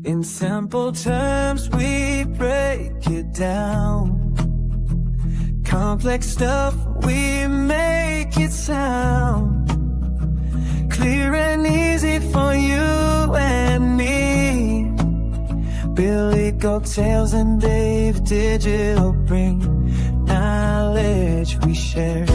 In simple terms, we break it down. Complex stuff, we make it sound clear and easy for you and me. Billy Goat Tales and Dave Digital bring knowledge we share.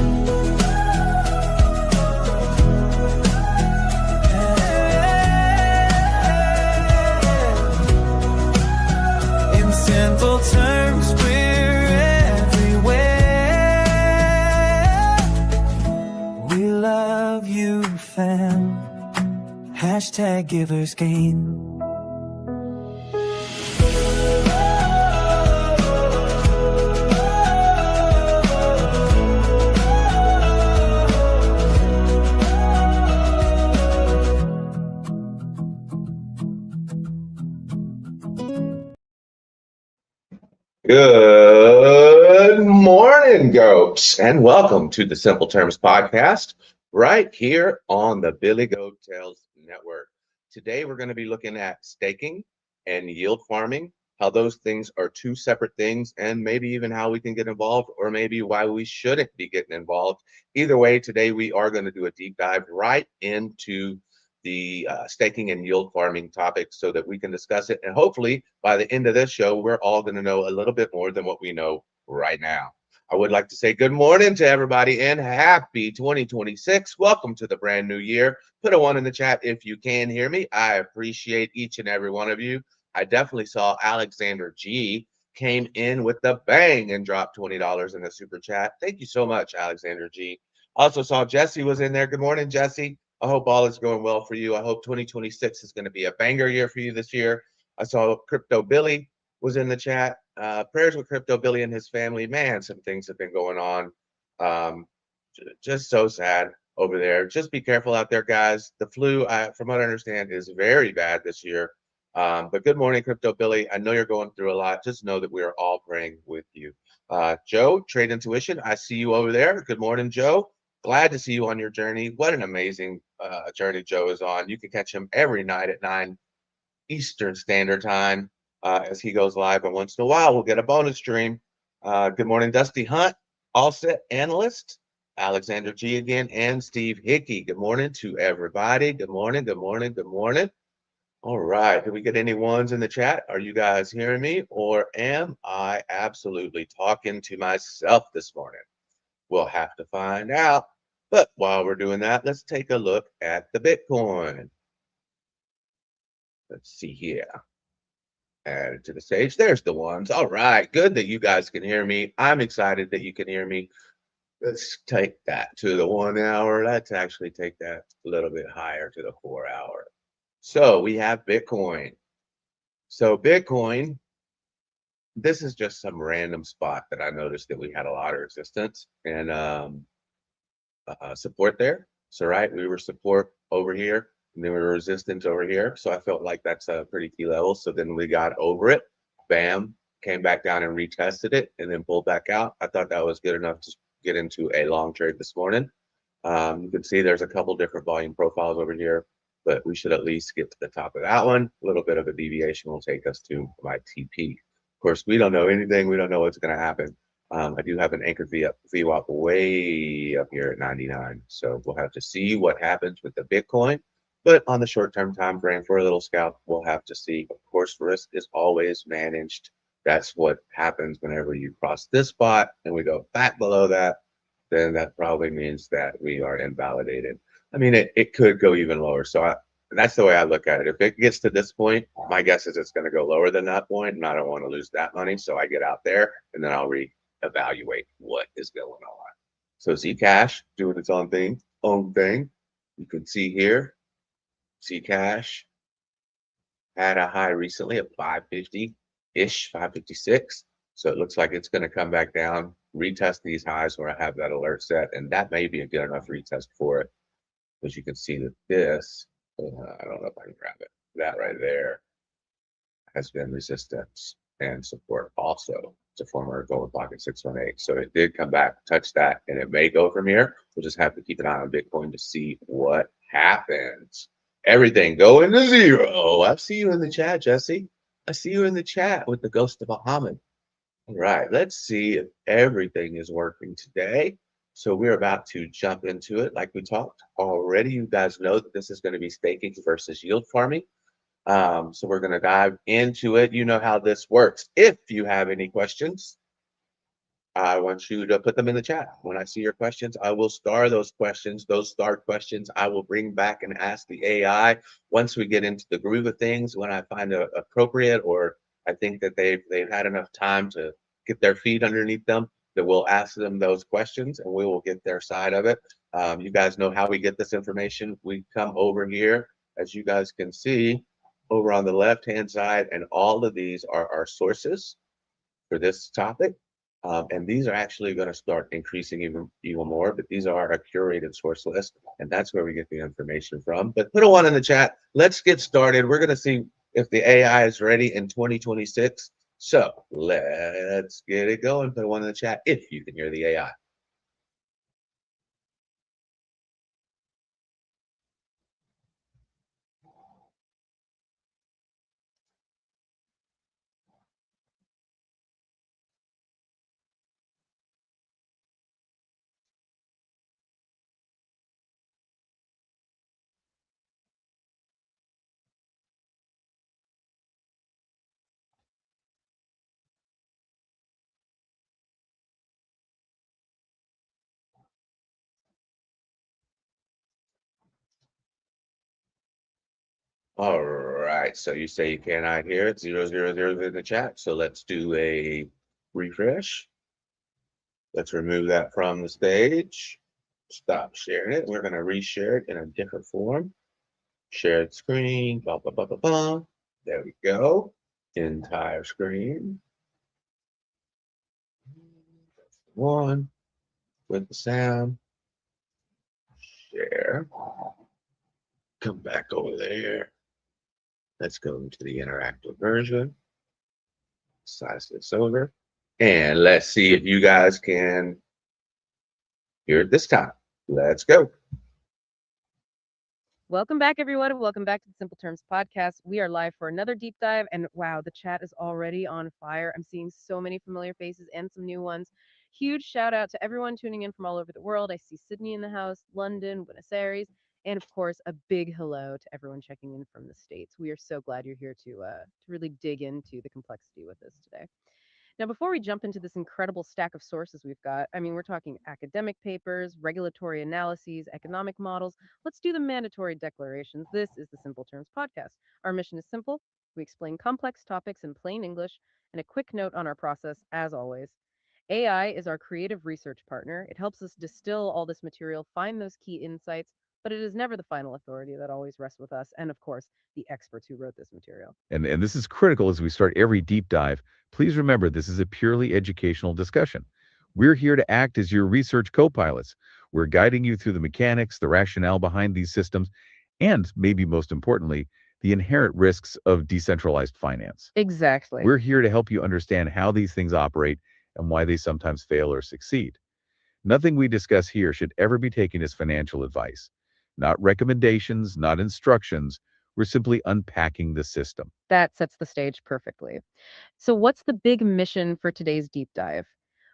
In simple terms, we're everywhere. We love you, fam. Hashtag givers gain. Good morning, goats, and welcome to the Simple Terms podcast right here on the Billy Goat Tales Network. Today, we're going to be looking at staking and yield farming, how those things are two separate things, and maybe even how we can get involved, or maybe why we shouldn't be getting involved. Either way, today we are going to do a deep dive right into the staking and yield farming topic so that we can discuss it. And hopefully by the end of this show, we're all going to know a little bit more than what we know right now. I would like to say good morning to everybody and happy 2026. Welcome to the brand new year. Put a 1 in the chat if you can hear me. I appreciate each and every one of you. I definitely saw Alexander G came in with the bang and dropped $20 in the super chat. Thank you so much, Alexander G. Also saw Jesse was in there. Good morning, Jesse. I hope all is going well for you. I hope 2026 is going to be a banger year for you this year. I saw Crypto Billy was in the chat. Prayers with Crypto Billy and his family. Man, some things have been going on. Just so sad over there. Just be careful out there, guys. The flu, from what I understand, is very bad this year. But good morning, Crypto Billy. I know you're going through a lot. Just know that we are all praying with you. Joe, Trade Intuition, I see you over there. Good morning, Joe. Glad to see you on your journey. What an amazing journey Joe is on. You can catch him every night at 9 Eastern Standard Time as he goes live. And once in a while, we'll get a bonus stream. Good morning, Dusty Hunt, All Set Analyst, Alexander G again, and Steve Hickey. Good morning to everybody. Good morning, good morning, good morning. All right. Did we get any ones in the chat? Are you guys hearing me? Or am I absolutely talking to myself this morning? We'll have to find out. But while we're doing that, let's take a look at the Bitcoin. Let's see here. Add it to the stage. There's the ones. All right. Good that you guys can hear me. I'm excited that you can hear me. Let's take that to the 1 hour. Let's actually take that a little bit higher to the 4 hour. So we have Bitcoin. So Bitcoin, this is just some random spot that I noticed that we had a lot of resistance and support there. So right, we were support over here, and then we were resistance over here. So I felt like that's a pretty key level. So then we got over it, bam, came back down and retested it, and then pulled back out. I thought that was good enough to get into a long trade this morning. You can see there's a couple different volume profiles over here, but we should at least get to the top of that one. A little bit of a deviation will take us to my TP. Of course, we don't know anything. We don't know what's going to happen. I do have an anchored VWAP way up here at 99. So we'll have to see what happens with the Bitcoin. But on the short-term time frame for a little scalp, we'll have to see. Of course, risk is always managed. That's what happens whenever you cross this spot and we go back below that. Then that probably means that we are invalidated. I mean, it could go even lower. So that's the way I look at it. If it gets to this point, my guess is it's going to go lower than that point, and I don't want to lose that money. So I get out there, and then I'll reevaluate what is going on. So Zcash doing its own thing. You can see here, Zcash had a high recently of 550-ish, 556. So it looks like it's going to come back down, retest these highs where I have that alert set, and that may be a good enough retest for it. As you can see that this, I don't know if I can grab it, that right there has been resistance and support also to former golden pocket 618. So it did come back, touch that, and it may go from here. We'll just have to keep an eye on Bitcoin to see what happens. Everything go into zero. I see you in the chat, Jesse. I see you in the chat with the ghost of Muhammad. All right, let's see if everything is working today. So we're about to jump into it like we talked already. You guys know that this is going to be staking versus yield farming. So we're going to dive into it. You know how this works. If you have any questions, I want you to put them in the chat. When I see your questions, I will star those questions. Those starred questions I will bring back and ask the AI once we get into the groove of things, when I find it appropriate, or I think that they've had enough time to get their feet underneath them, that we'll ask them those questions and we will get their side of it. You guys know how we get this information. We come over here, as you guys can see, over on the left-hand side, and all of these are our sources for this topic. And these are actually going to start increasing even more, but these are a curated source list, and that's where we get the information from. But put a one in the chat. Let's get started. We're going to see if the AI is ready in 2026. So let's get it going. Put a one in the chat if you can hear the AI. All right, so you say you cannot hear it. 000 in the chat. So let's do a refresh. Let's remove that from the stage. Stop sharing it. We're going to reshare it in a different form. Shared screen. Blah, blah, blah, blah, blah. There we go. Entire screen. One with the sound. Share. Come back over there. Let's go into the interactive version. Size this over. And let's see if you guys can hear it this time. Let's go. Welcome back, everyone. Welcome back to the Simple Terms podcast. We are live for another deep dive, and wow, the chat is already on fire. I'm seeing so many familiar faces and some new ones. Huge shout out to everyone tuning in from all over the world. I see Sydney in the house, London, Buenos Aires, and of course, a big hello to everyone checking in from the States. We are so glad you're here to really dig into the complexity with us today. Now, before we jump into this incredible stack of sources we've got, I mean, we're talking academic papers, regulatory analyses, economic models. Let's do the mandatory declarations. This is the Simple Terms podcast. Our mission is simple. We explain complex topics in plain English, and a quick note on our process, as always. AI is our creative research partner. It helps us distill all this material, find those key insights, but it is never the final authority. That always rests with us, and of course, the experts who wrote this material. And this is critical as we start every deep dive. Please remember, this is a purely educational discussion. We're here to act as your research co-pilots. We're guiding you through the mechanics, the rationale behind these systems, and maybe most importantly, the inherent risks of decentralized finance. Exactly. We're here to help you understand how these things operate and why they sometimes fail or succeed. Nothing we discuss here should ever be taken as financial advice. Not recommendations, not instructions. We're simply unpacking the system. That sets the stage perfectly. So, what's the big mission for today's deep dive?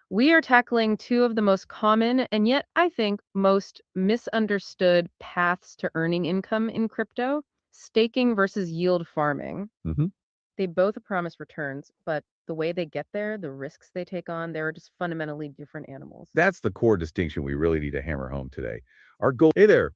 We are tackling two of the most common and yet, I think, most misunderstood paths to earning income in crypto: staking versus yield farming. Mhm. They both promise returns, but the way they get there, the risks they take on, they're just fundamentally different animals. That's the core distinction we really need to hammer home today. Our goal. Hey there.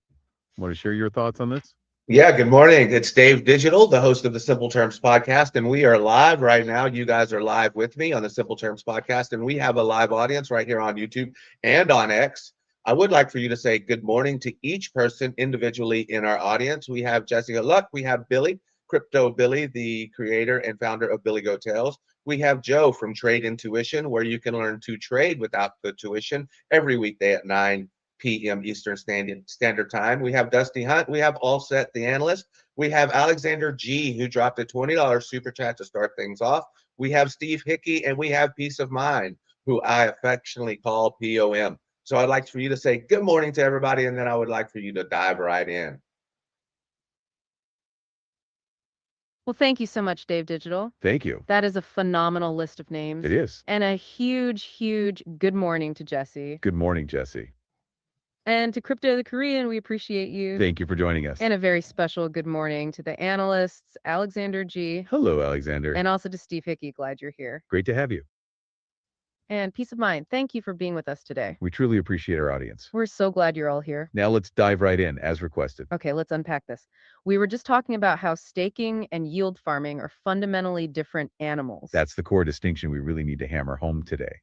Want to share your thoughts on this? Yeah, good morning. It's Dave Digital, the host of the Simple Terms podcast, and we are live right now. You guys are live with me on the Simple Terms podcast, and we have a live audience right here on YouTube and on X. I would like for you to say good morning to each person individually in our audience. We have Jessica Luck, we have Billy, Crypto Billy, the creator and founder of Billy Go Tales. We have Joe from Trade Intuition, where you can learn to trade without the tuition every weekday at 9 p.m. Eastern Standard Time. We have Dusty Hunt. We have All Set, the analyst. We have Alexander G, who dropped a $20 super chat to start things off. We have Steve Hickey, and we have Peace of Mind, who I affectionately call POM. So I'd like for you to say good morning to everybody, and then I would like for you to dive right in. Well, thank you so much, Dave Digital. Thank you. That is a phenomenal list of names. It is. And a huge, huge good morning to Jesse. Good morning, Jesse. And to Crypto the Korean, we appreciate you. Thank you for joining us. And a very special good morning to the analysts, Alexander G. Hello, Alexander. And also to Steve Hickey. Glad you're here. Great to have you. And peace of mind, thank you for being with us today. We truly appreciate our audience. We're so glad you're all here. Now let's dive right in, as requested. Okay, let's unpack this. We were just talking about how staking and yield farming are fundamentally different animals. That's the core distinction we really need to hammer home today.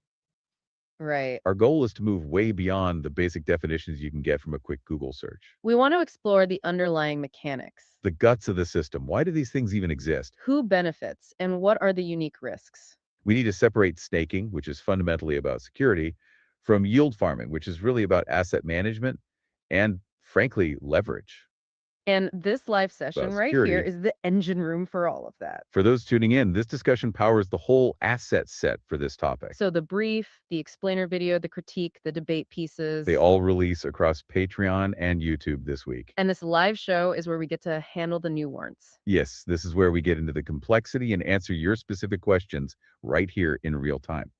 Right. Our goal is to move way beyond the basic definitions you can get from a quick Google search. We want to explore the underlying mechanics. The guts of the system. Why do these things even exist? Who benefits and what are the unique risks? We need to separate staking, which is fundamentally about security, from yield farming, which is really about asset management and, frankly, leverage. And this live session About right here security. is the engine room for all of that. For those tuning in, this discussion powers the whole asset set for this topic. So the brief, the explainer video, the critique, the debate pieces. They all release across Patreon and YouTube this week. And this live show is where we get to handle the nuance. Yes, this is where we get into the complexity and answer your specific questions right here in real time.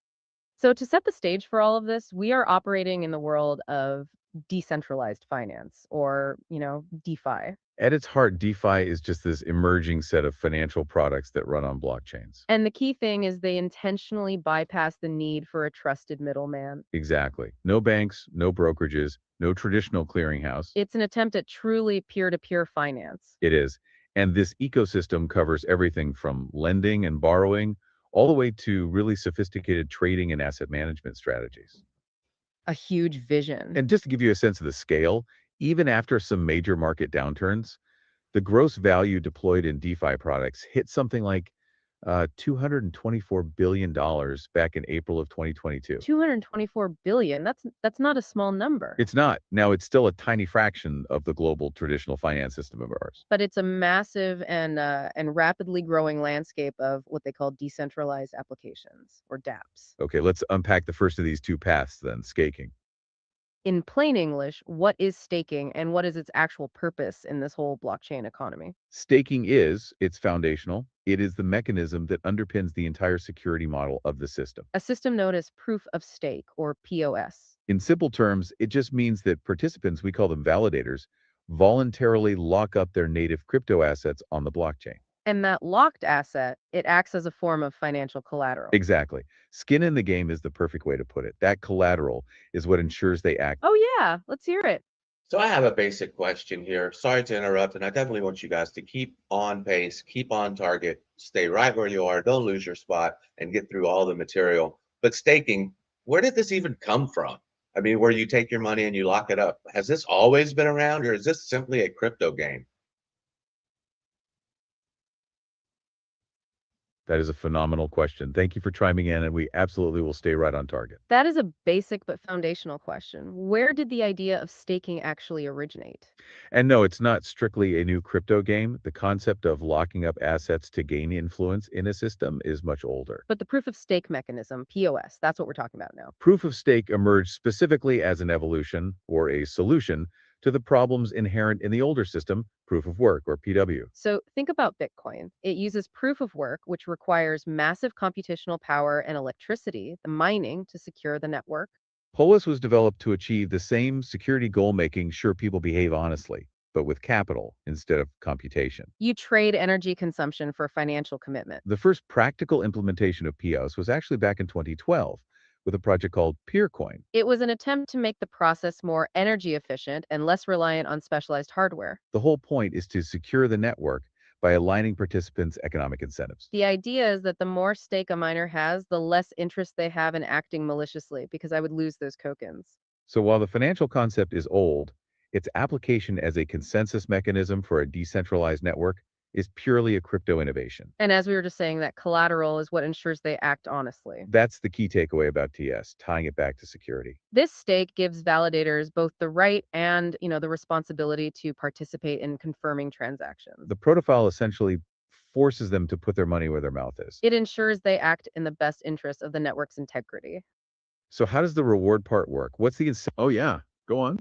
So to set the stage for all of this, we are operating in the world of decentralized finance, or, DeFi. At its heart, DeFi is just this emerging set of financial products that run on blockchains. And the key thing is they intentionally bypass the need for a trusted middleman. Exactly. No banks, no brokerages, no traditional clearinghouse. It's an attempt at truly peer-to-peer finance. It is. And this ecosystem covers everything from lending and borrowing all the way to really sophisticated trading and asset management strategies. A huge vision. And just to give you a sense of the scale, even after some major market downturns, the gross value deployed in DeFi products hit something like $224 billion back in April of 2022. 224 billion. That's not a small number. It's not. Now, it's still a tiny fraction of the global traditional finance system of ours. But it's a massive and rapidly growing landscape of what they call decentralized applications, or dApps. Okay, let's unpack the first of these two paths then, staking. In plain English, what is staking and what is its actual purpose in this whole blockchain economy? Staking it's foundational. It is the mechanism that underpins the entire security model of the system. A system known as proof of stake, or POS. In simple terms, it just means that participants, we call them validators, voluntarily lock up their native crypto assets on the blockchain. And that locked asset, it acts as a form of financial collateral. Exactly. Skin in the game is the perfect way to put it. That collateral is what ensures they act. Oh yeah, let's hear it. So I have a basic question here. Sorry to interrupt, and I definitely want you guys to keep on pace, keep on target, stay right where you are, don't lose your spot, and get through all the material. But staking, where did this even come from? I mean, where you take your money and you lock it up. Has this always been around, or is this simply a crypto game? That is a phenomenal question. Thank you for chiming in, and we absolutely will stay right on target. That is a basic but foundational question. Where did the idea of staking actually originate? And no, it's not strictly a new crypto game. The concept of locking up assets to gain influence in a system is much older. But the proof of stake mechanism, POS, that's what we're talking about now. Proof of stake emerged specifically as an evolution or a solution to the problems inherent in the older system, proof of work, or PW. So think about Bitcoin. It uses proof of work, which requires massive computational power and electricity, the mining, to secure the network. POLIS was developed to achieve the same security goal, making sure people behave honestly, but with capital instead of computation. You trade energy consumption for financial commitment. The first practical implementation of POS was actually back in 2012 with a project called PeerCoin. It was an attempt to make the process more energy efficient and less reliant on specialized hardware. The whole point is to secure the network by aligning participants' economic incentives. The idea is that the more stake a miner has, the less interest they have in acting maliciously, because I would lose those tokens. So while the financial concept is old, its application as a consensus mechanism for a decentralized network is purely a crypto innovation. And as we were just saying, that collateral is what ensures they act honestly. That's the key takeaway about TS, tying it back to security. This stake gives validators both the right and, the responsibility to participate in confirming transactions. The protocol essentially forces them to put their money where their mouth is. It ensures they act in the best interest of the network's integrity. So how does the reward part work? What's the incentive? Oh yeah, go on.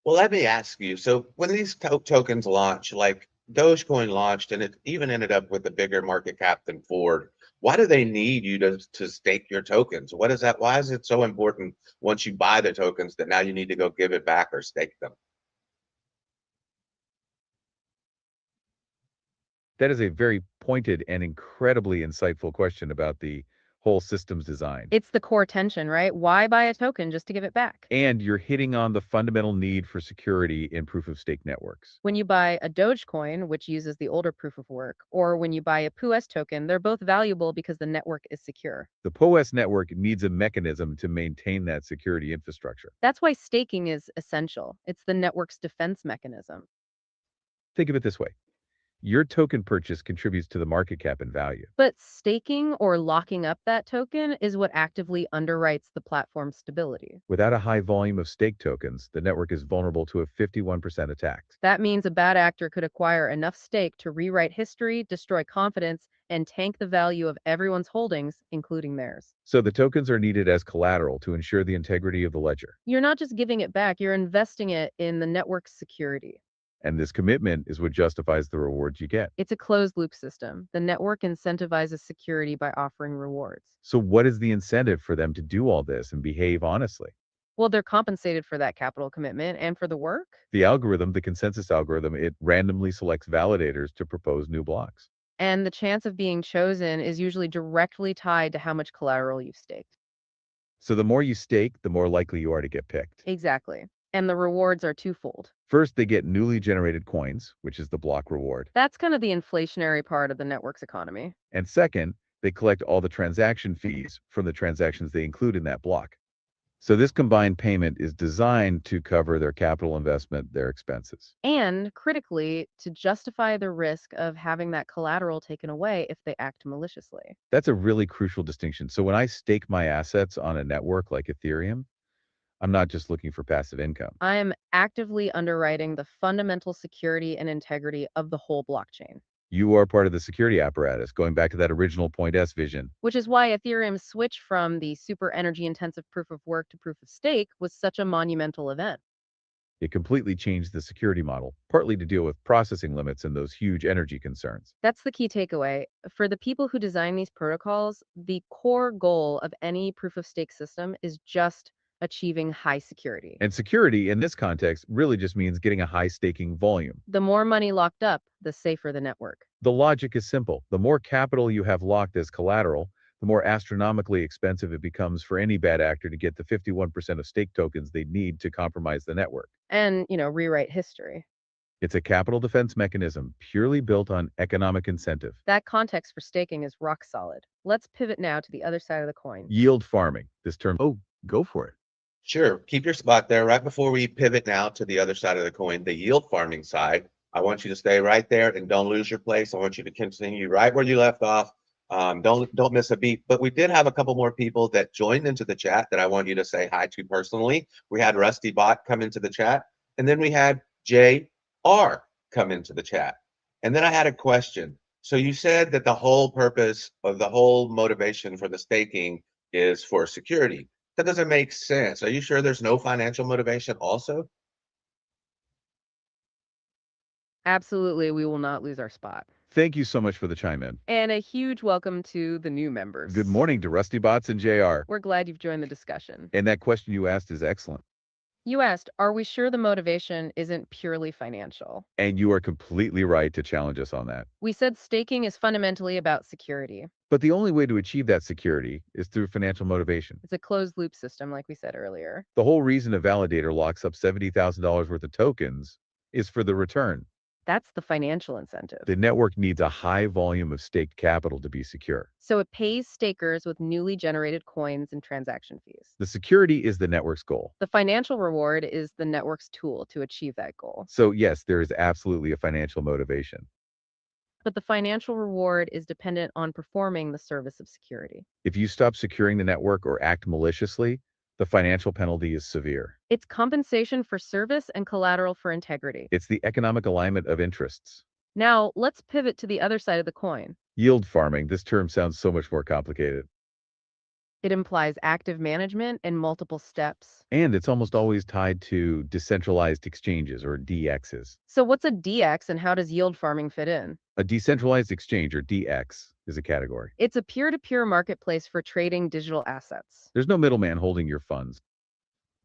Well, let me ask you. So when these tokens launch, like Dogecoin launched and it even ended up with a bigger market cap than Ford. Why do they need you to stake your tokens? What is that? Why is it so important once you buy the tokens that now you need to go give it back or stake them? That is a very pointed and incredibly insightful question about the whole systems design. It's the core tension, right? Why buy a token just to give it back? And you're hitting on the fundamental need for security in proof of stake networks. When you buy a Dogecoin, which uses the older proof of work, or when you buy a POS token, they're both valuable because the network is secure. The POS network needs a mechanism to maintain that security infrastructure. That's why staking is essential. It's the network's defense mechanism. Think of it this way. Your token purchase contributes to the market cap and value. But staking or locking up that token is what actively underwrites the platform's stability. Without a high volume of stake tokens, the network is vulnerable to a 51% attack. That means a bad actor could acquire enough stake to rewrite history, destroy confidence, and tank the value of everyone's holdings, including theirs. So the tokens are needed as collateral to ensure the integrity of the ledger. You're not just giving it back, you're investing it in the network's security. And this commitment is what justifies the rewards you get. It's a closed loop system. The network incentivizes security by offering rewards. So what is the incentive for them to do all this and behave honestly? Well, they're compensated for that capital commitment and for the work. The algorithm, the consensus algorithm, it randomly selects validators to propose new blocks. And the chance of being chosen is usually directly tied to how much collateral you've staked. So the more you stake, the more likely you are to get picked. Exactly. And the rewards are twofold. First, they get newly generated coins, which is the block reward. That's kind of the inflationary part of the network's economy. And second, they collect all the transaction fees from the transactions they include in that block. So this combined payment is designed to cover their capital investment, their expenses. And critically, to justify the risk of having that collateral taken away if they act maliciously. That's a really crucial distinction. So when I stake my assets on a network like Ethereum, I'm not just looking for passive income. I am actively underwriting the fundamental security and integrity of the whole blockchain. You are part of the security apparatus, going back to that original Point S vision. Which is why Ethereum's switch from the super energy intensive proof of work to proof of stake was such a monumental event. It completely changed the security model, partly to deal with processing limits and those huge energy concerns. That's the key takeaway. For the people who design these protocols, the core goal of any proof of stake system is just achieving high security. And security in this context really just means getting a high staking volume. The more money locked up, the safer the network. The logic is simple. The more capital you have locked as collateral, the more astronomically expensive it becomes for any bad actor to get the 51% of stake tokens they need to compromise the network. And, rewrite history. It's a capital defense mechanism purely built on economic incentive. That context for staking is rock solid. Let's pivot now to the other side of the coin. Yield farming. This term, oh, go for it. Sure. Keep your spot there. Right before we pivot now to the other side of the coin, the yield farming side, I want you to stay right there and don't lose your place. I want you to continue right where you left off. Don't miss a beat. But we did have a couple more people that joined into the chat that I want you to say hi to personally. We had Rusty Bot come into the chat, and then we had JR come into the chat. And then I had a question. So you said that the whole purpose of the whole motivation for the staking is for security. That doesn't make sense. Are you sure there's no financial motivation also? Absolutely, we will not lose our spot. Thank you so much for the chime in. And a huge welcome to the new members. Good morning to Rusty Bots and JR. We're glad you've joined the discussion. And that question you asked is excellent. You asked, are we sure the motivation isn't purely financial? And you are completely right to challenge us on that. We said staking is fundamentally about security. But the only way to achieve that security is through financial motivation. It's a closed loop system, like we said earlier. The whole reason a validator locks up $70,000 worth of tokens is for the return. That's the financial incentive. The network needs a high volume of staked capital to be secure. So it pays stakers with newly generated coins and transaction fees. The security is the network's goal. The financial reward is the network's tool to achieve that goal. So yes, there is absolutely a financial motivation. But the financial reward is dependent on performing the service of security. If you stop securing the network or act maliciously, the financial penalty is severe. It's compensation for service and collateral for integrity. It's the economic alignment of interests. Now, let's pivot to the other side of the coin. Yield farming, this term sounds so much more complicated. It implies active management and multiple steps. And it's almost always tied to decentralized exchanges or DXs. So, what's a DX and how does yield farming fit in? A decentralized exchange or DX is a category. It's a peer to peer marketplace for trading digital assets. There's no middleman holding your funds.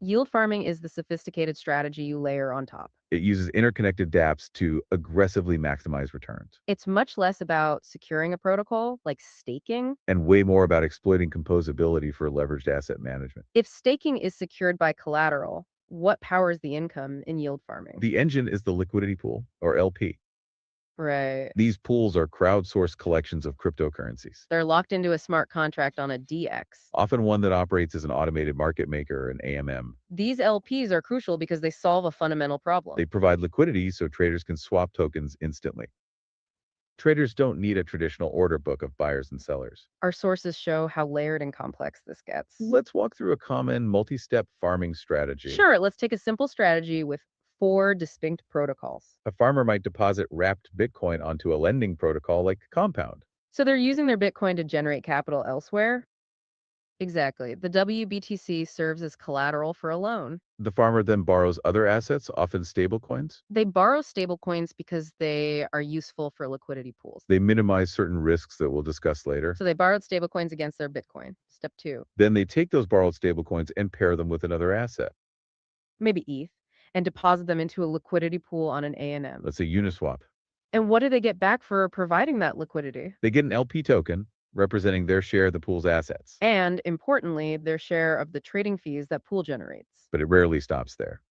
Yield farming is the sophisticated strategy you layer on top. It uses interconnected dApps to aggressively maximize returns, It's much less about securing a protocol, like staking. and way more about exploiting composability for leveraged asset management. If staking is secured by collateral, what powers the income in yield farming? The engine is the liquidity pool, or LP. Right. These pools are crowdsourced collections of cryptocurrencies, They're locked into a smart contract on a DX. often one that operates as an automated market maker, an AMM. These LPs are crucial because they solve a fundamental problem. They provide liquidity so traders can swap tokens instantly. Traders don't need a traditional order book of buyers and sellers. Our sources show how layered and complex this gets. Let's walk through a common multi-step farming strategy. Sure, let's take a simple strategy with 4 distinct protocols. A farmer might deposit wrapped Bitcoin onto a lending protocol like Compound. So they're using their Bitcoin to generate capital elsewhere? Exactly. The WBTC serves as collateral for a loan. The farmer then borrows other assets, often stablecoins. They borrow stablecoins because they are useful for liquidity pools. They minimize certain risks that we'll discuss later. So they borrowed stablecoins against their Bitcoin. Step 2. Then they take those borrowed stablecoins and pair them with another asset. Maybe ETH, and deposit them into a liquidity pool on an ANM. Let's say Uniswap. And what do they get back for providing that liquidity? They get an LP token representing their share of the pool's assets. And importantly, their share of the trading fees that pool generates. But it rarely stops there.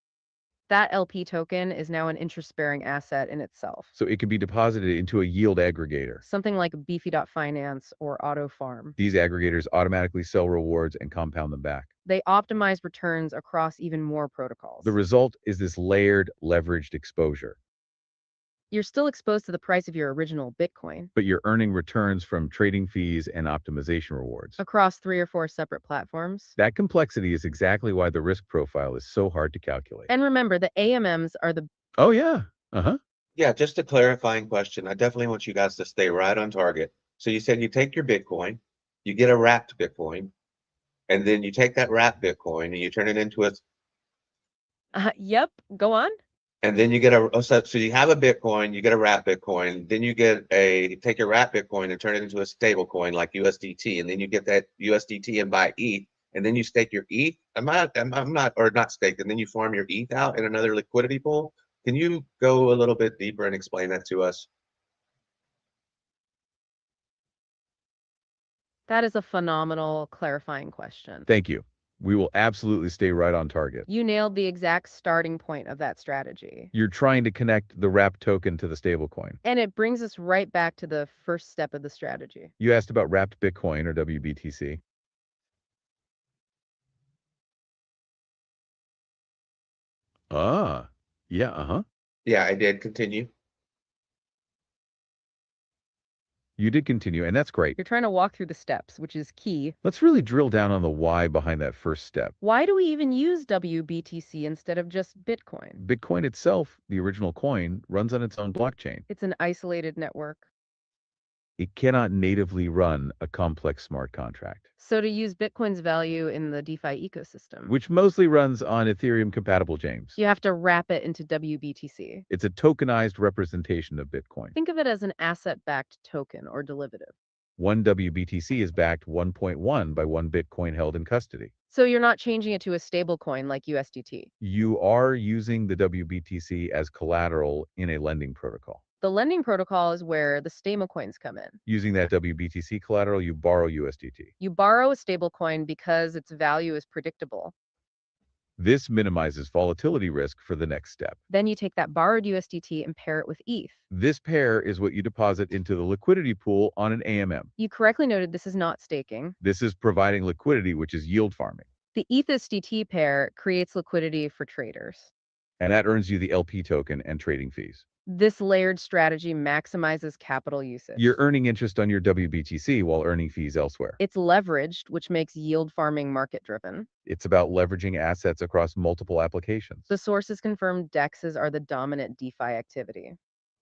That LP token is now an interest-bearing asset in itself. So it can be deposited into a yield aggregator. Something like Beefy.finance or Auto Farm. These aggregators automatically sell rewards and compound them back. They optimize returns across even more protocols. The result is this layered, leveraged exposure. You're still exposed to the price of your original Bitcoin But you're earning returns from trading fees and optimization rewards. across 3 or 4 separate platforms. That complexity is exactly why the risk profile is so hard to calculate. And remember, the AMMs are the Oh, yeah. Yeah, just a clarifying question. I definitely want you guys to stay right on target. So you said you take your Bitcoin, you get a wrapped Bitcoin, and then you take that wrapped Bitcoin and you turn it into a, Yep, go on. and then you get so you have a Bitcoin, you get a wrapped Bitcoin, then you take your wrapped Bitcoin and turn it into a stable coin like USDT, and then you get that USDT and buy ETH, and then you stake your ETH. I'm not staked, and then you farm your ETH out in another liquidity pool. Can you go a little bit deeper and explain that to us? That is a phenomenal clarifying question. Thank you. We will absolutely stay right on target. You nailed the exact starting point of that strategy. You're trying to connect the wrapped token to the stablecoin. And it brings us right back to the first step of the strategy. You asked about wrapped Bitcoin or WBTC. Ah, yeah, Yeah, I did. Continue. You did continue, and that's great. You're trying to walk through the steps, which is key. Let's really drill down on the why behind that first step. Why do we even use WBTC instead of just Bitcoin? Bitcoin itself, the original coin, runs on its own blockchain. It's an isolated network. It cannot natively run a complex smart contract, So to use Bitcoin's value in the DeFi ecosystem, which mostly runs on Ethereum-compatible chains. you have to wrap it into WBTC. It's a tokenized representation of Bitcoin. Think of it as an asset-backed token or derivative. One WBTC is backed 1.1 by one Bitcoin held in custody. So you're not changing it to a stable coin like USDT. You are using the WBTC as collateral in a lending protocol. The lending protocol is where the stablecoins come in. Using that WBTC collateral, you borrow USDT. You borrow a stablecoin because its value is predictable. This minimizes volatility risk for the next step. Then you take that borrowed USDT and pair it with ETH. This pair is what you deposit into the liquidity pool on an AMM. You correctly noted this is not staking. This is providing liquidity, which is yield farming. The ETH-USDT pair creates liquidity for traders. And that earns you the LP token and trading fees. This layered strategy maximizes capital usage. You're earning interest on your WBTC while earning fees elsewhere. It's leveraged, which makes yield farming market-driven. It's about leveraging assets across multiple applications. The sources confirm DEXs are the dominant DeFi activity.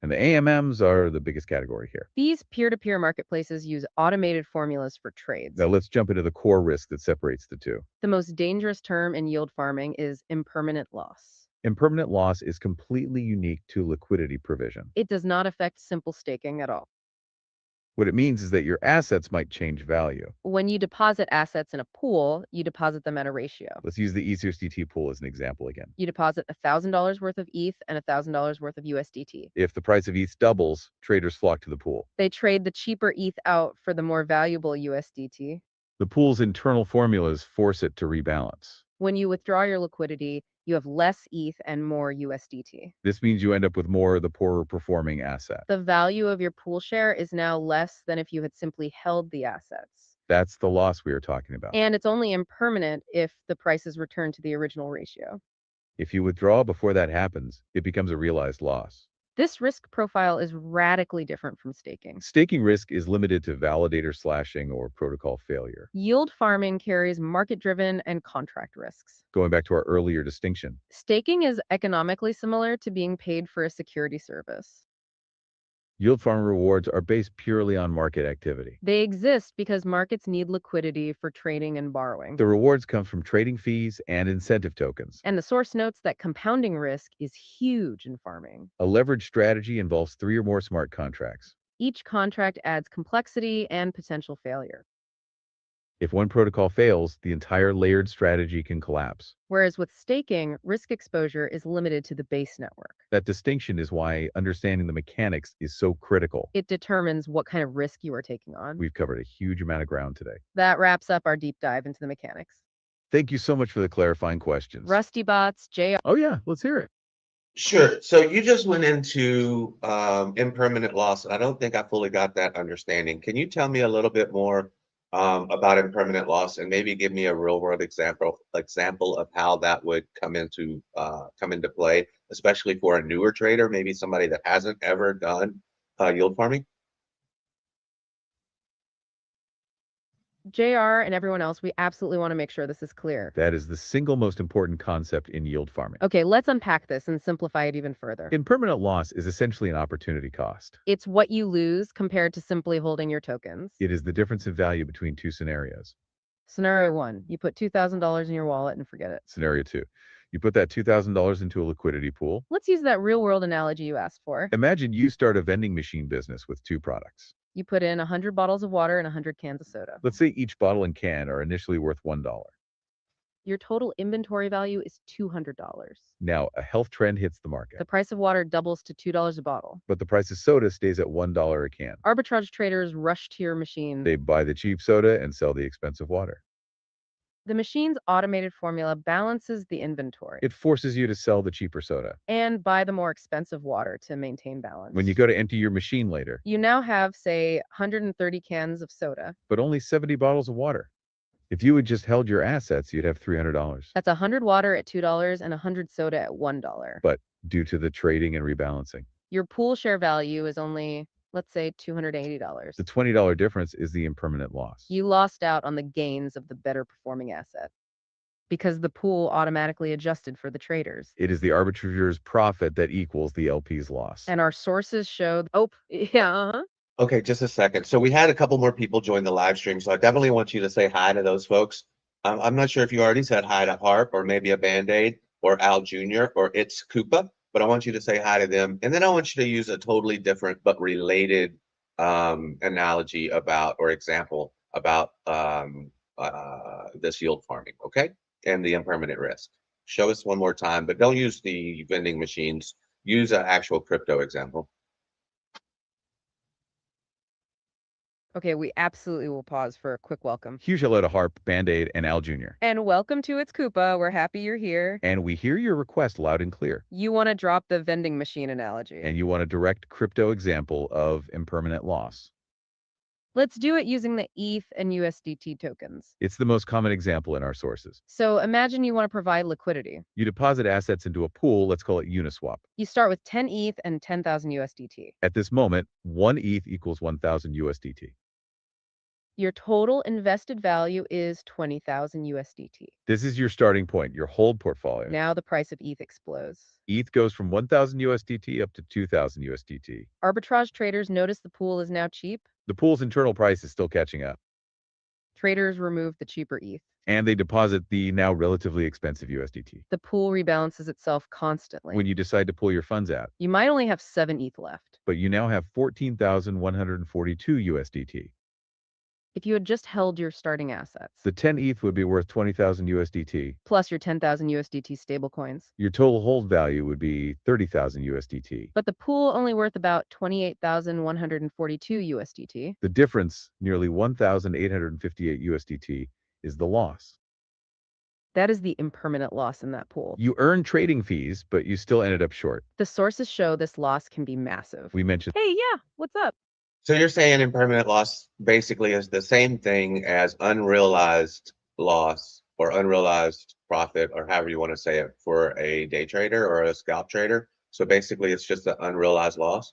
And the AMMs are the biggest category here. These peer-to-peer marketplaces use automated formulas for trades. Now let's jump into the core risk that separates the two. The most dangerous term in yield farming is impermanent loss. Impermanent loss is completely unique to liquidity provision. It does not affect simple staking at all. What it means is that your assets might change value. When you deposit assets in a pool, you deposit them at a ratio. Let's use the ETH pool as an example again. You deposit $1,000 worth of ETH and $1,000 worth of USDT. If the price of ETH doubles, traders flock to the pool. They trade the cheaper ETH out for the more valuable USDT. The pool's internal formulas force it to rebalance. When you withdraw your liquidity, you have less ETH and more USDT. This means you end up with more of the poorer performing asset. The value of your pool share is now less than if you had simply held the assets. That's the loss we are talking about. And it's only impermanent if the prices return to the original ratio. If you withdraw before that happens, it becomes a realized loss. This risk profile is radically different from staking. Staking risk is limited to validator slashing or protocol failure. Yield farming carries market-driven and contract risks. Going back to our earlier distinction, Staking is economically similar to being paid for a security service. yield farm rewards are based purely on market activity. They exist because markets need liquidity for trading and borrowing. The rewards come from trading fees and incentive tokens. And the source notes that compounding risk is huge in farming. A leverage strategy involves 3 or more smart contracts. Each contract adds complexity and potential failure. If one protocol fails, the entire layered strategy can collapse. Whereas with staking, risk exposure is limited to the base network. That distinction is why understanding the mechanics is so critical. It determines what kind of risk you are taking on. We've covered a huge amount of ground today. That wraps up our deep dive into the mechanics. Thank you so much for the clarifying questions. Rusty Bots, JR. Oh yeah, let's hear it. Sure. So you just went into impermanent loss, and I don't think I fully got that understanding. Can you tell me a little bit more about impermanent loss, and maybe give me a real world example of how that would come into play, especially for a newer trader, maybe somebody that hasn't ever done yield farming? JR and everyone else, we absolutely want to make sure this is clear. That is the single most important concept in yield farming. Okay, let's unpack this and simplify it even further. Impermanent loss is essentially an opportunity cost. It's what you lose compared to simply holding your tokens. It is the difference in value between 2 scenarios. Scenario 1, you put $2,000 in your wallet and forget it. Scenario 2, you put that $2,000 into a liquidity pool. Let's use that real world analogy you asked for. Imagine you start a vending machine business with 2 products. You put in 100 bottles of water and 100 cans of soda. Let's say each bottle and can are initially worth $1. Your total inventory value is $200. Now, a health trend hits the market, The price of water doubles to $2 a bottle. but the price of soda stays at $1 a can. Arbitrage traders rush to your machine. They buy the cheap soda and sell the expensive water. The machine's automated formula balances the inventory It forces you to sell the cheaper soda. and buy the more expensive water to maintain balance. When you go to empty your machine later, You now have, say, 130 cans of soda. but only 70 bottles of water. If you had just held your assets, you'd have $300. That's 100 water at $2 and 100 soda at $1. But due to the trading and rebalancing, Your pool share value is only, let's say, $280. the $20 difference is the impermanent loss. You lost out on the gains of the better performing asset because the pool automatically adjusted for the traders. It is the arbitrageur's profit that equals the LP's loss. And our sources show, oh, yeah, Okay, just a second. So we had a couple more people join the live stream, so I definitely want you to say hi to those folks. I'm not sure if you already said hi to Harp or maybe a Band-Aid or Al Jr. or It's Koopa, but I want you to say hi to them. And then I want you to use a totally different but related analogy about or example about this yield farming, okay? And the impermanent risk. Show us one more time, but don't use the vending machines. Use an actual crypto example. Okay, we absolutely will pause for a quick welcome. Huge hello to Harp, Band-Aid, and Al Jr. And welcome to It's Koopa. We're happy you're here. And we hear your request loud and clear. You want to drop the vending machine analogy. And you want a direct crypto example of impermanent loss. Let's do it using the ETH and USDT tokens. It's the most common example in our sources. So imagine you want to provide liquidity. You deposit assets into a pool, let's call it Uniswap. You start with 10 ETH and 10,000 USDT. At this moment, 1 ETH equals 1,000 USDT. Your total invested value is 20,000 USDT. This is your starting point, your hold portfolio. Now the price of ETH explodes. ETH goes from 1,000 USDT up to 2,000 USDT. Arbitrage traders notice the pool is now cheap. The pool's internal price is still catching up, Traders remove the cheaper ETH. and they deposit the now relatively expensive USDT. The pool rebalances itself constantly. When you decide to pull your funds out, You might only have 7 ETH left. but you now have 14,142 USDT. If you had just held your starting assets, The 10 ETH would be worth 20,000 USDT. plus your 10,000 USDT stablecoins. Your total hold value would be 30,000 USDT. But the pool only worth about 28,142 USDT. The difference, nearly 1,858 USDT, is the loss. That is the impermanent loss in that pool. You earn trading fees, but you still ended up short. The sources show this loss can be massive. We mentioned Hey, yeah, what's up? So you're saying impermanent loss basically is the same thing as unrealized loss or unrealized profit, or however you want to say it, for a day trader or a scalp trader. So basically, it's just an unrealized loss.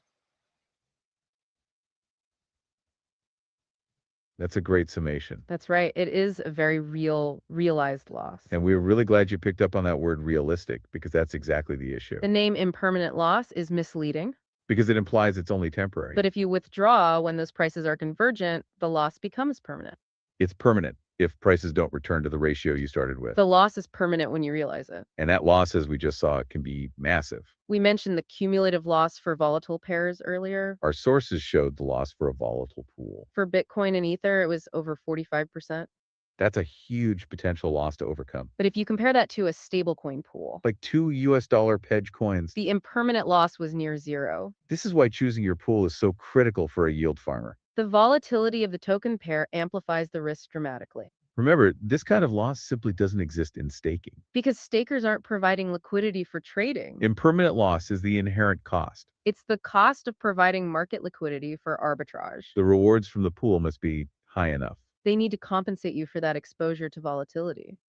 that's a great summation. That's right. It is a very realized loss. And we're really glad you picked up on that word realistic, because that's exactly the issue. The name impermanent loss is misleading, Because it implies it's only temporary. but if you withdraw when those prices are convergent, the loss becomes permanent. It's permanent if prices don't return to the ratio you started with. The loss is permanent when you realize it. And that loss, as we just saw, can be massive. We mentioned the cumulative loss for volatile pairs earlier. Our sources showed the loss for a volatile pool. For Bitcoin and Ether, it was over 45%. That's a huge potential loss to overcome. But if you compare that to a stablecoin pool, Like 2 US dollar peg coins. the impermanent loss was near zero. This is why choosing your pool is so critical for a yield farmer. The volatility of the token pair amplifies the risk dramatically Remember, this kind of loss simply doesn't exist in staking. because stakers aren't providing liquidity for trading. Impermanent loss is the inherent cost. It's the cost of providing market liquidity for arbitrage. The rewards from the pool must be high enough. They need to compensate you for that exposure to volatility.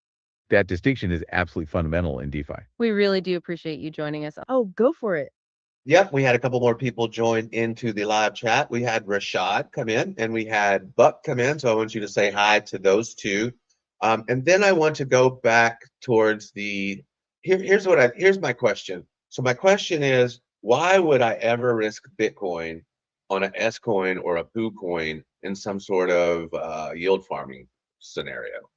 That distinction is absolutely fundamental in DeFi. We really do appreciate you joining us. Oh, go for it. Yep, we had a couple more people join into the live chat. We had Rashad come in and we had Buck come in. So I want you to say hi to those two. And then I want to go back towards here's my question. So my question is, why would I ever risk Bitcoin on a S coin or a Poo coin in some sort of yield farming scenario?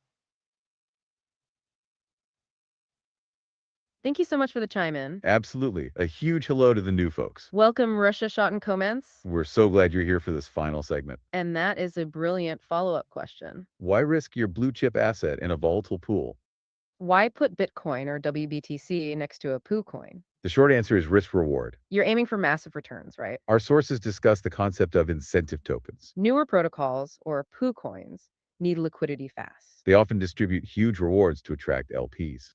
Thank you so much for the chime in. Absolutely. A huge hello to the new folks. Welcome, Russia Shot and Comments. We're so glad you're here for this final segment. And that is a brilliant follow-up question. Why risk your blue chip asset in a volatile pool? Why put Bitcoin or WBTC next to a Poo coin? The short answer is risk reward. You're aiming for massive returns, right? Our sources discuss the concept of incentive tokens. Newer protocols, or Poo coins, need liquidity fast. They often distribute huge rewards to attract LPs.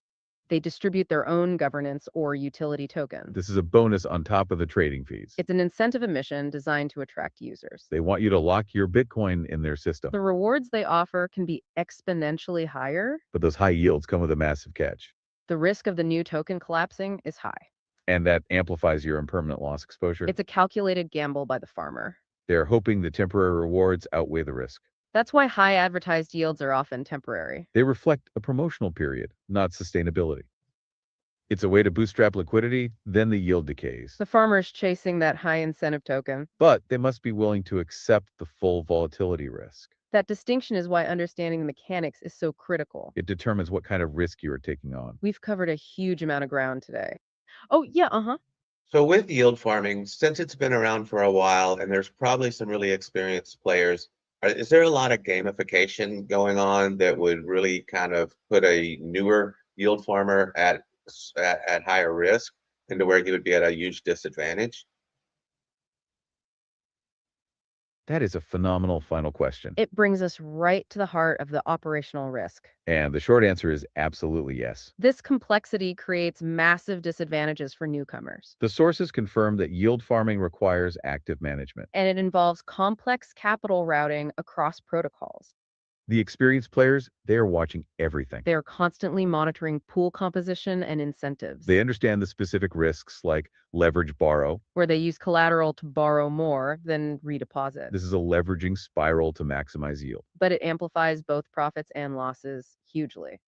They distribute their own governance or utility token. This is a bonus on top of the trading fees. It's an incentive emission designed to attract users. They want you to lock your Bitcoin in their system. The rewards they offer can be exponentially higher. But those high yields come with a massive catch. The risk of the new token collapsing is high. And that amplifies your impermanent loss exposure. It's a calculated gamble by the farmer. They're hoping the temporary rewards outweigh the risk. That's why high advertised yields are often temporary. They reflect a promotional period, not sustainability. It's a way to bootstrap liquidity, then the yield decays. The farmer's chasing that high incentive token. But they must be willing to accept the full volatility risk. That distinction is why understanding the mechanics is so critical. It determines what kind of risk you are taking on. We've covered a huge amount of ground today. Oh, yeah, So with yield farming, since it's been around for a while and there's probably some really experienced players, is there a lot of gamification going on that would really kind of put a newer yield farmer at higher risk into where he would be at a huge disadvantage? That is a phenomenal final question. It brings us right to the heart of the operational risk. And the short answer is absolutely yes. This complexity creates massive disadvantages for newcomers, The sources confirm that yield farming requires active management. and it involves complex capital routing across protocols. The experienced players, they are watching everything. They are constantly monitoring pool composition and incentives, They understand the specific risks like leverage borrow. where they use collateral to borrow more than redeposit. This is a leveraging spiral to maximize yield. But it amplifies both profits and losses hugely.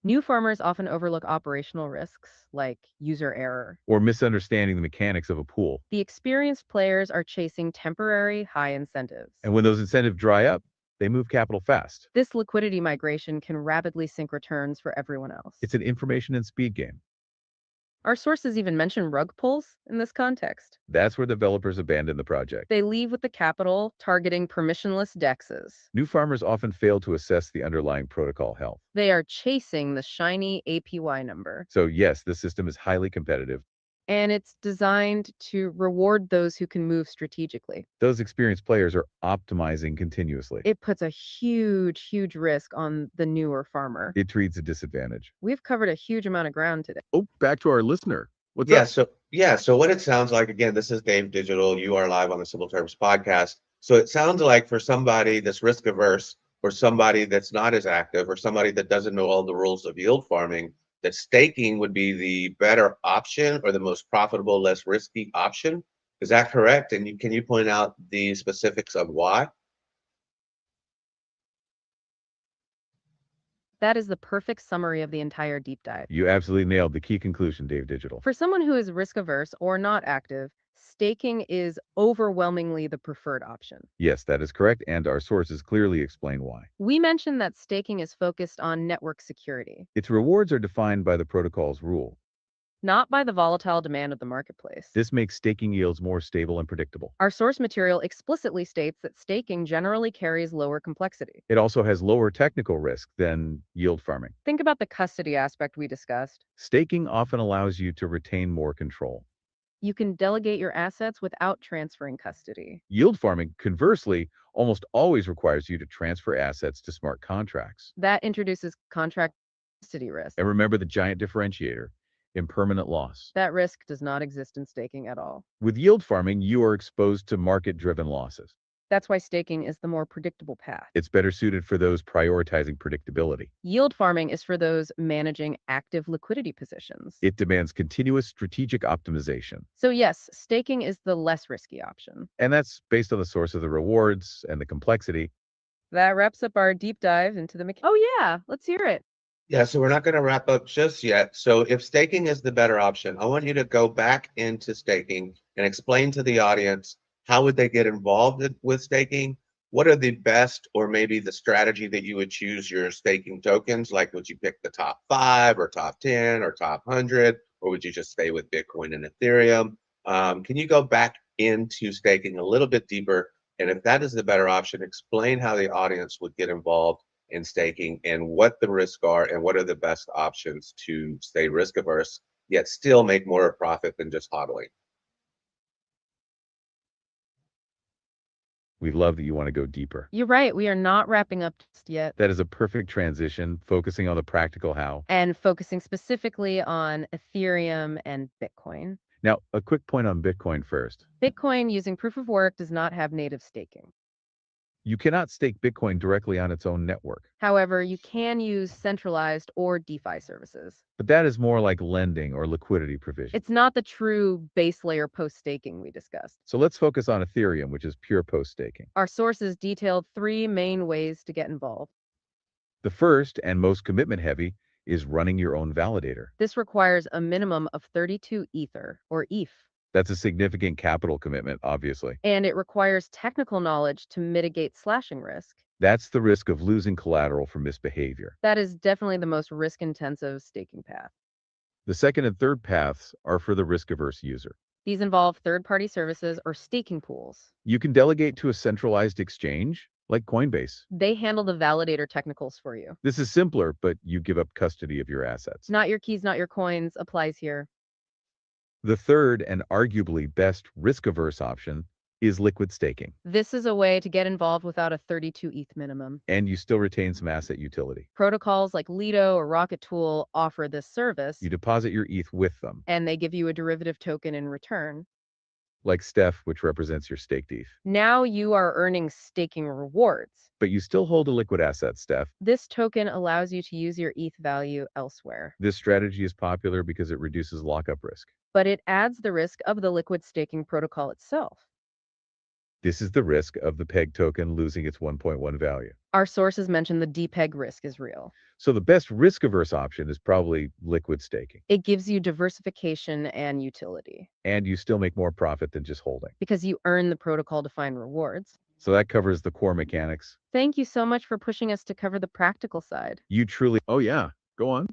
New farmers often overlook operational risks like user error. Or misunderstanding the mechanics of a pool. The experienced players are chasing temporary high incentives. And when those incentives dry up, they move capital fast. This liquidity migration can rapidly sink returns for everyone else. It's an information and speed game. Our sources even mention rug pulls in this context. That's where developers abandon the project. They leave with the capital targeting permissionless DEXs. New farmers often fail to assess the underlying protocol health. They are chasing the shiny APY number. So yes, this system is highly competitive. And it's designed to reward those who can move strategically. Those experienced players are optimizing continuously. It puts a huge risk on the newer farmer. It treats a disadvantage. We've covered a huge amount of ground today. Oh, back to our listener. What's Yeah, up? so what it sounds like, again, this is Dave Digital. You are live on the Simple Terms podcast. So it sounds like for somebody that's risk averse, or somebody that's not as active, or somebody that doesn't know all the rules of yield farming, that staking would be the better option or the most profitable, less risky option. Is that correct? And can you point out the specifics of why? That is the perfect summary of the entire deep dive. You absolutely nailed the key conclusion, Dave Digital. For someone who is risk averse or not active, staking is overwhelmingly the preferred option. Yes, that is correct, and our sources clearly explain why. We mentioned that staking is focused on network security, Its rewards are defined by the protocol's rule. not by the volatile demand of the marketplace. This makes staking yields more stable and predictable. Our source material explicitly states that staking generally carries lower complexity. It also has lower technical risk than yield farming. Think about the custody aspect we discussed. Staking often allows you to retain more control. You can delegate your assets without transferring custody. Yield farming, conversely, almost always requires you to transfer assets to smart contracts. That introduces contract custody risk. And remember the giant differentiator, impermanent loss. That risk does not exist in staking at all. With yield farming, you are exposed to market-driven losses. That's why staking is the more predictable path. It's better suited for those prioritizing predictability. Yield farming is for those managing active liquidity positions. It demands continuous strategic optimization. So yes, staking is the less risky option. And that's based on the source of the rewards and the complexity. That wraps up our deep dive into the Oh yeah, let's hear it. Yeah, so we're not going to wrap up just yet. So if staking is the better option, I want you to go back into staking and explain to the audience how would they get involved with staking? What are the best, or maybe the strategy that you would choose your staking tokens? Like, would you pick the top 5 or top 10 or top 100, or would you just stay with Bitcoin and Ethereum? Can you go back into staking a little bit deeper? And if that is the better option, explain how the audience would get involved in staking and what the risks are and what are the best options to stay risk averse, yet still make more profit than just hodling. We love that you want to go deeper. You're right, we are not wrapping up just yet. That is a perfect transition, focusing on the practical how. And focusing specifically on Ethereum and Bitcoin. Now, a quick point on Bitcoin first. Bitcoin using proof of work does not have native staking. You cannot stake Bitcoin directly on its own network. However, you can use centralized or DeFi services. But that is more like lending or liquidity provision. It's not the true base layer post-staking we discussed. So let's focus on Ethereum, which is pure post-staking. Our sources detailed 3 main ways to get involved. The first and most commitment heavy is running your own validator. This requires a minimum of 32 Ether, or ETH. That's a significant capital commitment, obviously. And it requires technical knowledge to mitigate slashing risk. That's the risk of losing collateral for misbehavior. That is definitely the most risk-intensive staking path. The second and third paths are for the risk-averse user. These involve third-party services or staking pools. You can delegate to a centralized exchange, like Coinbase. They handle the validator technicals for you. This is simpler, but you give up custody of your assets. Not your keys, not your coins applies here. The third and arguably best risk-averse option is liquid staking. This is a way to get involved without a 32 ETH minimum. And you still retain some asset utility. Protocols like Lido or Rocket Tool offer this service, You deposit your ETH with them. and they give you a derivative token in return. like Steph, which represents your staked ETH. Now you are earning staking rewards. But you still hold a liquid asset, Steph. This token allows you to use your ETH value elsewhere, This strategy is popular because it reduces lockup risk. but it adds the risk of the liquid staking protocol itself. This is the risk of the PEG token losing its 1.1 value. Our sources mention the depeg risk is real. So the best risk-averse option is probably liquid staking. It gives you diversification and utility And you still make more profit than just holding. because you earn the protocol-defined rewards. So that covers the core mechanics. Thank you so much for pushing us to cover the practical side. You truly, oh yeah, go on.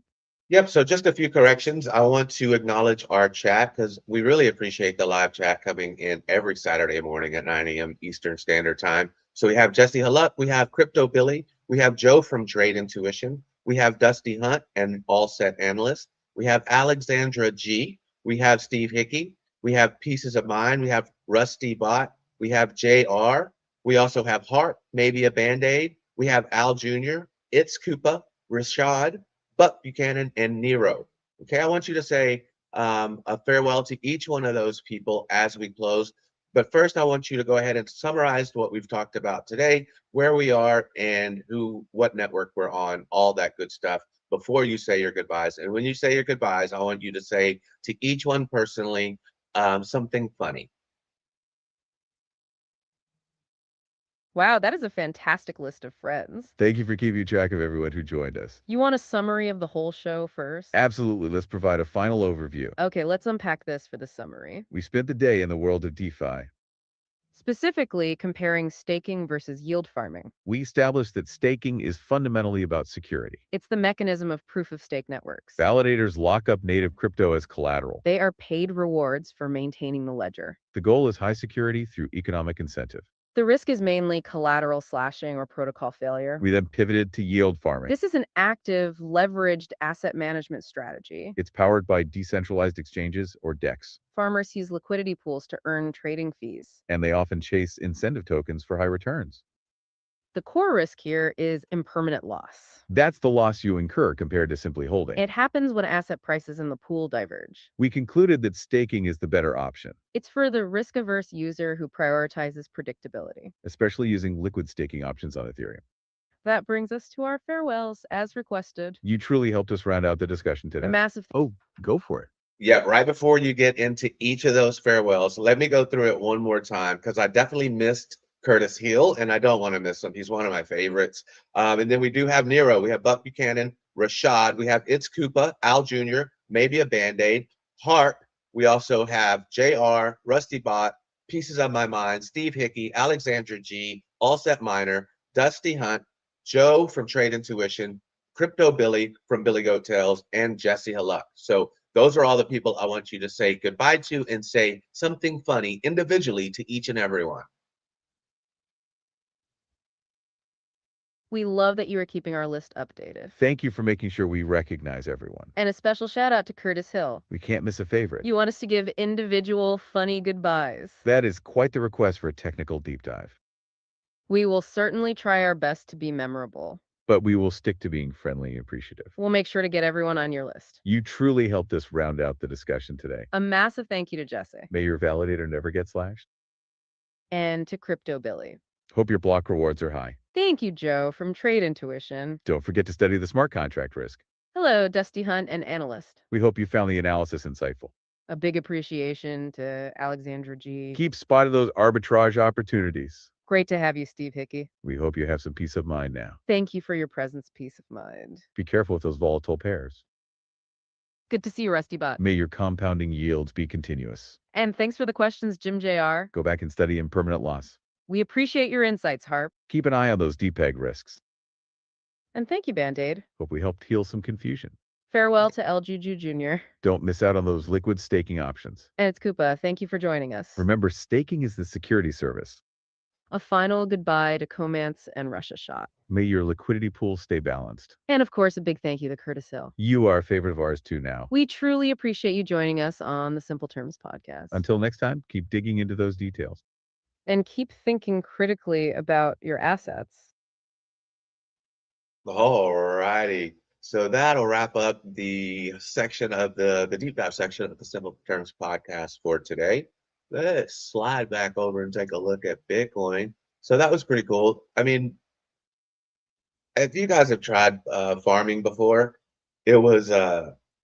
Yep, so just a few corrections. I want to acknowledge our chat because we really appreciate the live chat coming in every Saturday morning at 9 a.m. Eastern Standard Time. So we have Jesse Halluck, we have Crypto Billy, we have Joe from Trade Intuition, we have Dusty Hunt and All Set Analyst, we have Alexandra G, we have Steve Hickey, we have Pieces of Mind, we have Rusty Bot, we have JR, we also have Hart, Maybe a Band-Aid, we have Al Jr., It's Koopa, Rashad, Buck Buchanan, and Nero. Okay, I want you to say a farewell to each one of those people as we close. But first, I want you to go ahead and summarize what we've talked about today, where we are, and what network we're on, all that good stuff before you say your goodbyes. And when you say your goodbyes, I want you to say to each one personally something funny. Wow, that is a fantastic list of friends. Thank you for keeping track of everyone who joined us. You want a summary of the whole show first? Absolutely, let's provide a final overview. Okay, let's unpack this for the summary. We spent the day in the world of DeFi. Specifically, comparing staking versus yield farming. We established that staking is fundamentally about security. It's the mechanism of proof-of-stake networks. Validators lock up native crypto as collateral. They are paid rewards for maintaining the ledger. The goal is high security through economic incentive. The risk is mainly collateral slashing or protocol failure. We then pivoted to yield farming. This is an active, leveraged asset management strategy. It's powered by decentralized exchanges or DEX, Farmers use liquidity pools to earn trading fees. and they often chase incentive tokens for high returns. The core risk here is impermanent loss. That's the loss you incur compared to simply holding. It happens when asset prices in the pool diverge. We concluded that staking is the better option, It's for the risk-averse user who prioritizes predictability. especially using liquid staking options on Ethereum. That brings us to our farewells, as requested. You truly helped us round out the discussion today. A massive Oh, go for it. Yeah, right before you get into each of those farewells, let me go through it one more time because I definitely missed Curtis Hill, and I don't want to miss him. He's one of my favorites. And then we do have Nero. We have Buck Buchanan, Rashad. We have It's Koopa, Al Jr., Maybe a Band-Aid, Hart. We also have JR, Rusty Bot, Pieces of My Mind, Steve Hickey, Alexandra G, All Set Miner, Dusty Hunt, Joe from Trade Intuition, Crypto Billy from Billy Goat Tales, and Jesse Halluck. So those are all the people I want you to say goodbye to and say something funny individually to each and every one. We love that you are keeping our list updated. Thank you for making sure we recognize everyone. And a special shout out to Curtis Hill. We can't miss a favorite. You want us to give individual funny goodbyes. That is quite the request for a technical deep dive. We will certainly try our best to be memorable. But we will stick to being friendly and appreciative. We'll make sure to get everyone on your list. You truly helped us round out the discussion today. A massive thank you to Jesse. May your validator never get slashed. And to Crypto Billy. Hope your block rewards are high. Thank you, Joe, from Trade Intuition. Don't forget to study the smart contract risk. Hello, Dusty Hunt and Analyst. We hope you found the analysis insightful. A big appreciation to Alexandra G. Keep spotting those arbitrage opportunities. Great to have you, Steve Hickey. We hope you have some peace of mind now. Thank you for your presence, peace of mind. Be careful with those volatile pairs. Good to see you, Rusty Bot. May your compounding yields be continuous. And thanks for the questions, Jim Jr. Go back and study impermanent loss. We appreciate your insights, Harp. Keep an eye on those DPEG risks. And thank you, Band-Aid. Hope we helped heal some confusion. Farewell to L. Juju Jr. Don't miss out on those liquid staking options. And it's Koopa. Thank you for joining us. Remember, staking is the security service. A final goodbye to Comance and Russia Shot. May your liquidity pool stay balanced. And of course, a big thank you to Curtis Hill. You are a favorite of ours too now. We truly appreciate you joining us on the Simple Terms podcast. Until next time, keep digging into those details. And keep thinking critically about your assets. All righty. So that'll wrap up the section of the deep dive section of the Simple Terms podcast for today. let's slide back over and take a look at Bitcoin. So that was pretty cool. I mean, if you guys have tried farming before, it was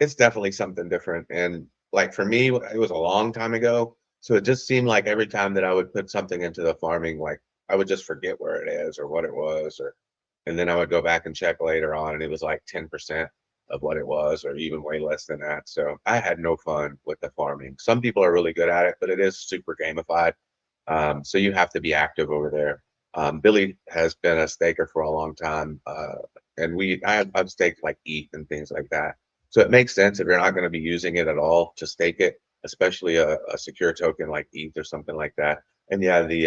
it's definitely something different. And like for me, it was a long time ago. So it just seemed like every time that I would put something into the farming, like I would just forget where it is or what it was, or and then I would go back and check later on, and it was like 10% of what it was, or even way less than that. So I had no fun with the farming. Some people are really good at it, but it is super gamified. So you have to be active over there. Billy has been a staker for a long time, and I've staked like ETH and things like that. So it makes sense if you're not going to be using it at all to stake it, especially a secure token like ETH or something like that. And yeah, the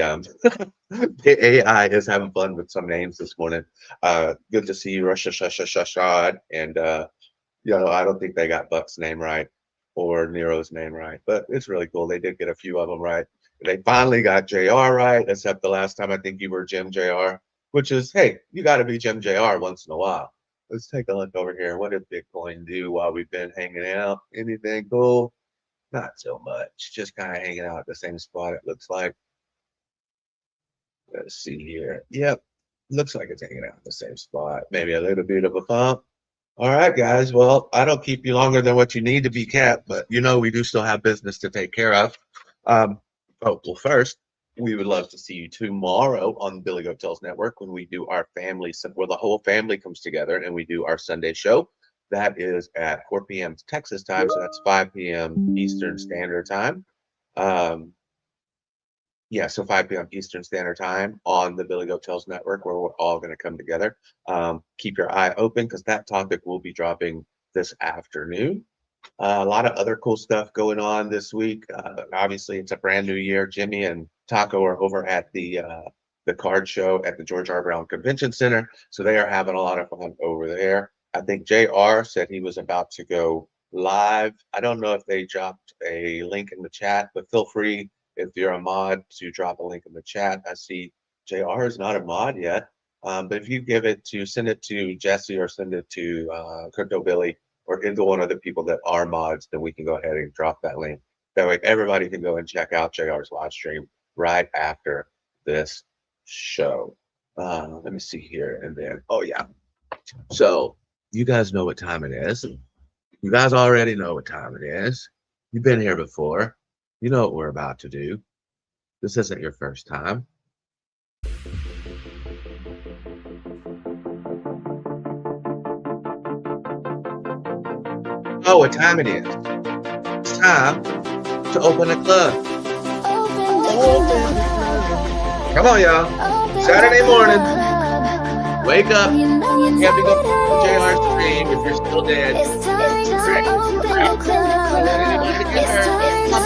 the AI is having fun with some names this morning. Good to see you, Rashad. And I don't think they got Buck's name right or Nero's name right, but it's really cool. They did get a few of them right. They finally got JR right, except the last time I think you were Jim JR, which is, hey, you got to be Jim JR once in a while. Let's take a look over here. What did Bitcoin do while we've been hanging out? Anything cool? Not so much. Just kind of hanging out at the same spot, it looks like. Let's see here. Yep. Looks like it's hanging out in the same spot. Maybe a little bit of a pump. All right, guys. Well, I don't keep you longer than what you need to be kept, but we do still have business to take care of. Well, first, we would love to see you tomorrow on the Billy Goat Tales Network when we do our family, where the whole family comes together and we do our Sunday show. That is at 4 p.m. Texas time, so that's 5 p.m. Eastern Standard Time. Yeah, so 5 p.m. Eastern Standard Time on the Billy Goat Tales Network, where we're all going to come together. Keep your eye open because that topic will be dropping this afternoon. A lot of other cool stuff going on this week. Obviously, it's a brand new year. Jimmy and Taco are over at the card show at the George R. Brown Convention Center, so they are having a lot of fun over there. I think JR said he was about to go live. I don't know if they dropped a link in the chat, but feel free if you're a mod to drop a link in the chat. I see JR is not a mod yet, but if you send it to Jesse or send it to Crypto Billy or into one of the people that are mods, then we can go ahead and drop that link. That way everybody can go and check out JR's live stream right after this show. Let me see here. And then, oh yeah. So you guys know what time it is. You guys already know what time it is. You've been here before. You know what we're about to do. This isn't your first time. Oh, what time it is? It's time to open a club. Come on, y'all. Saturday morning. Wake up. You have to go to JR's stream if you're still dead. Anybody get hurt? Come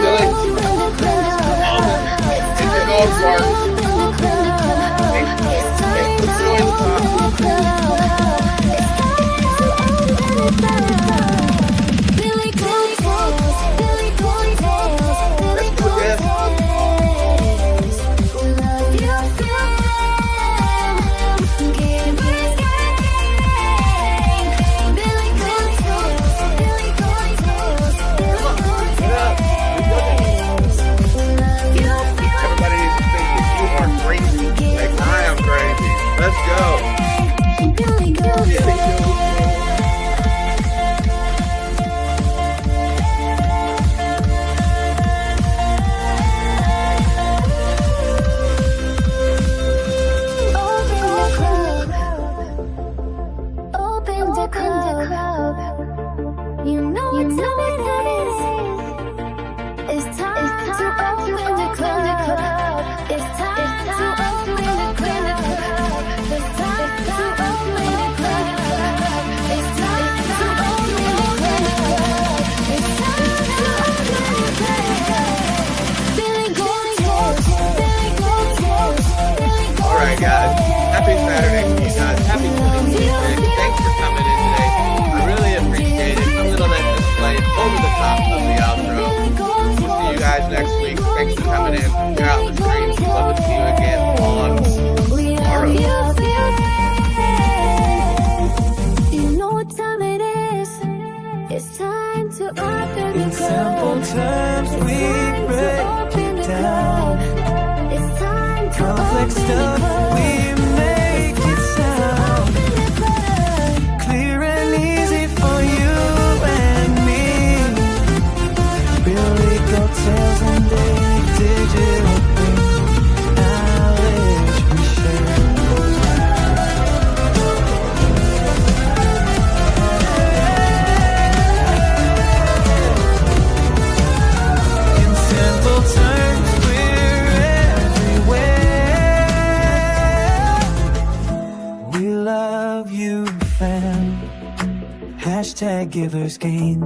complex stuff, we make it sound clear and easy for you and me. Billy Goat Tales and Dave Digital knowledge we share. In simple terms, we're everywhere. We love you, fam. Hashtag givers gain.